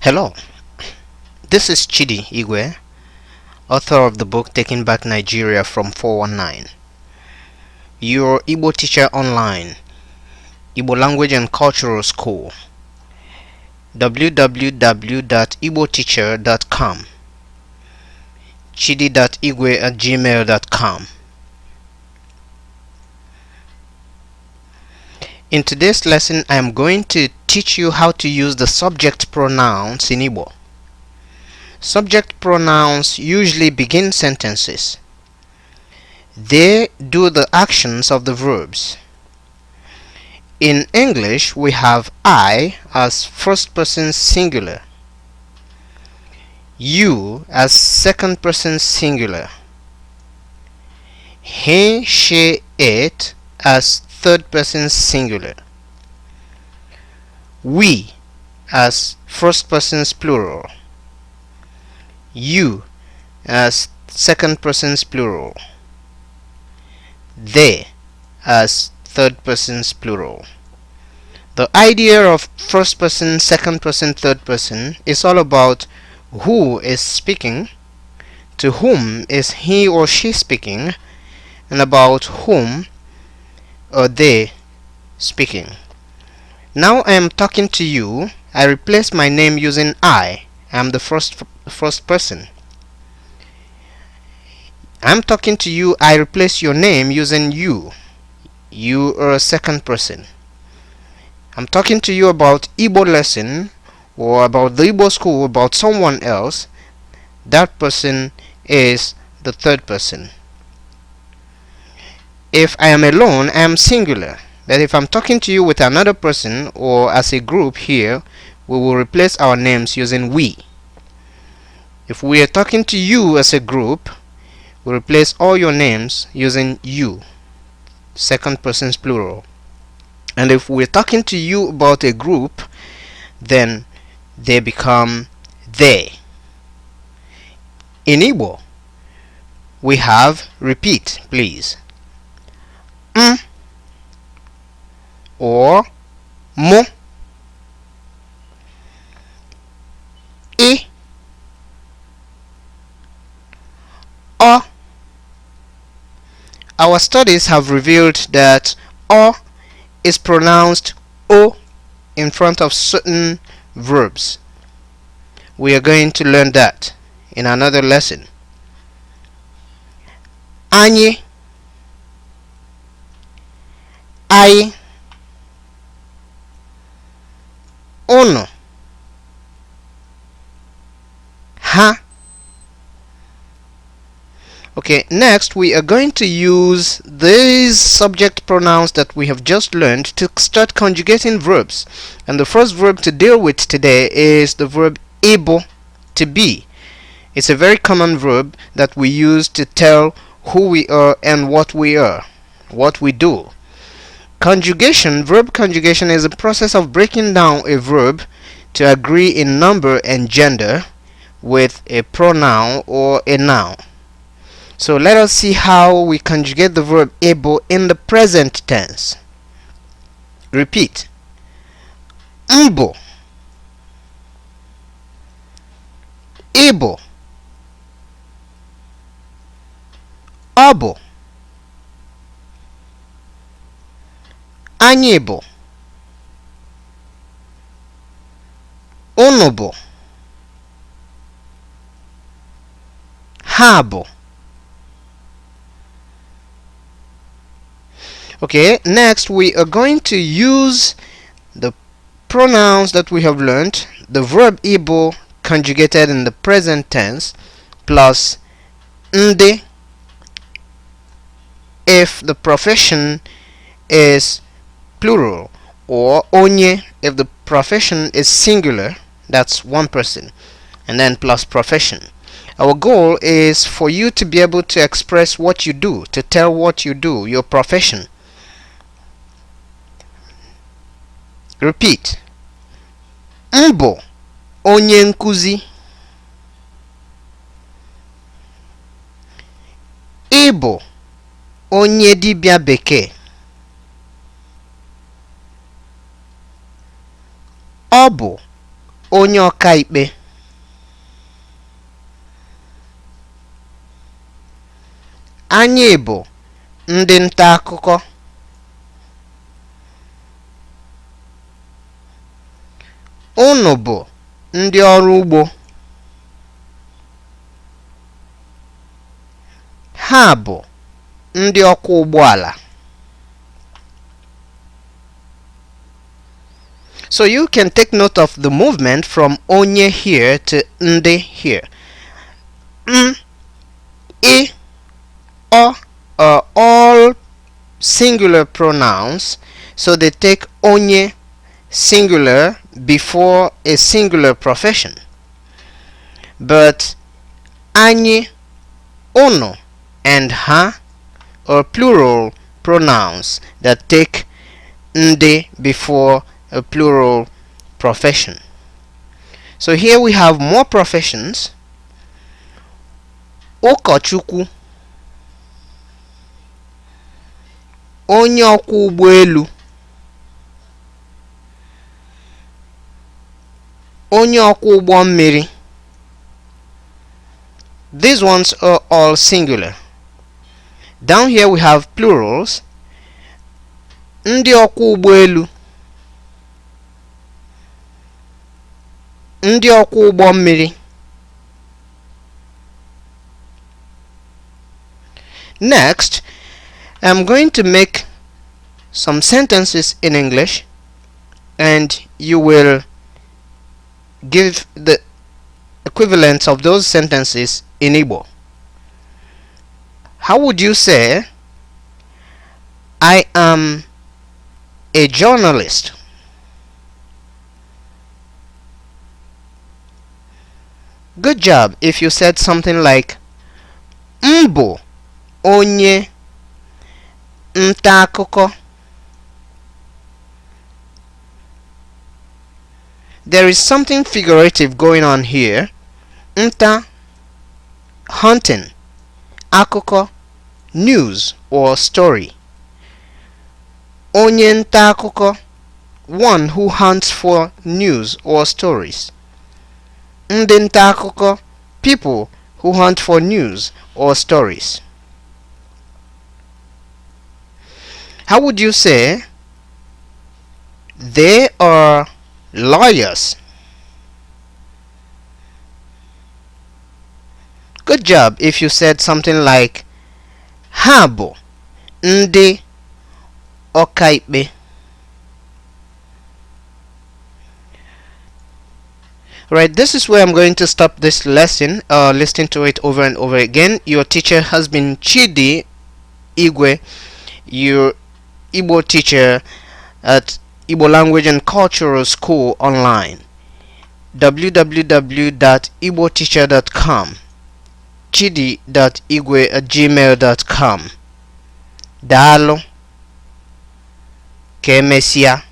Hello, this is Chidi Igwe, author of the book Taking Back Nigeria from 419. Your Igbo teacher online, Igbo Language and Cultural School, www.igboteacher.com, chidi.igwe@gmail.com. In today's lesson, I am going to teach you how to use the subject pronouns in Igbo. Subject pronouns usually begin sentences. They do the actions of the verbs. In English, we have I as first person singular, you as second person singular, he, she, it as third person singular, we as first person's plural, you as second person's plural, they as third person's plural. The idea of first person, second person, third person is all about who is speaking, to whom is he or she speaking, and about whom are they speaking. Now I am talking to you. I replace my name using I am the first person. I'm talking to you. I replace your name using you. You are a second person. I'm talking to you about Igbo lesson or about the Igbo school, about someone else. That person is the third person. If I am alone, I am singular. But if I'm talking to you with another person or as a group here, we will replace our names using we. If we are talking to you as a group, we replace all your names using you, second person's plural. And if we're talking to you about a group, then they become they. In Igbo, we have repeat, please. Or mo, I, o. Our studies have revealed that o is pronounced o in front of certain verbs. We are going to learn that in another lesson. Anyị, I, unu, ha. Okay, next we are going to use these subject pronouns that we have just learned to start conjugating verbs. And the first verb to deal with today is the verb able, to be. It's a very common verb that we use to tell who we are and what we are, what we do. Conjugation, verb conjugation, is a process of breaking down a verb to agree in number and gender with a pronoun or a noun. So let us see how we conjugate the verb able in the present tense. Repeat. Mbo, able, abo, anyị bụ, unu bụ, ha bụ. Okay, next we are going to use the pronouns that we have learned, the verb able conjugated in the present tense, plus ndi if the profession is plural, or onye if the profession is singular, that's one person, and then plus profession. Our goal is for you to be able to express what you do, to tell what you do, your profession. Repeat. Mbo onye nkuzi, ịbụ onye dibịa bekee, ọ bụ onye ọkaikpe. Anyị bụ ndị nta akụkọ. Unu bụ ndị ọrụ ugbo. Ha bụ ndị ọkwọ ụgbọala. So you can take note of the movement from onye here to ndị here. I, o are all singular pronouns, so they take onye singular before a singular profession. But anyị, unu, and ha are plural pronouns that take ndị before a plural profession. So here we have more professions. Ụkọchukwu, onye ọkwọ ụgbọelu, onye ọkwọ ụgbọ mmiri. These ones are all singular. Down here we have plurals. Ndị ọkwọ ụgbọelu, ndị ọkwọ ụgbọ mmiri. Next, I'm going to make some sentences in English, and you will give the equivalents of those sentences in Igbo. How would you say, I am a journalist? Good job if you said something like, Mbu onye nta akụkọ. There is something figurative going on here. Nta, hunting, akụkọ, news or story. Onye nta akụkọ, one who hunts for news or stories. Ndị nta akụkọ, people who hunt for news or stories. How would you say, they are lawyers? Good job if you said something like, ha bụ ndị ọkaikpe. Right, this is where I'm going to stop this lesson. Listen to it over and over again. Your teacher has been Chidi Igwe, your Igbo teacher at Igbo Language and Cultural School online. www.igboteacher.com, chidi.igwe@gmail.com. Daalụ, ka emesịa.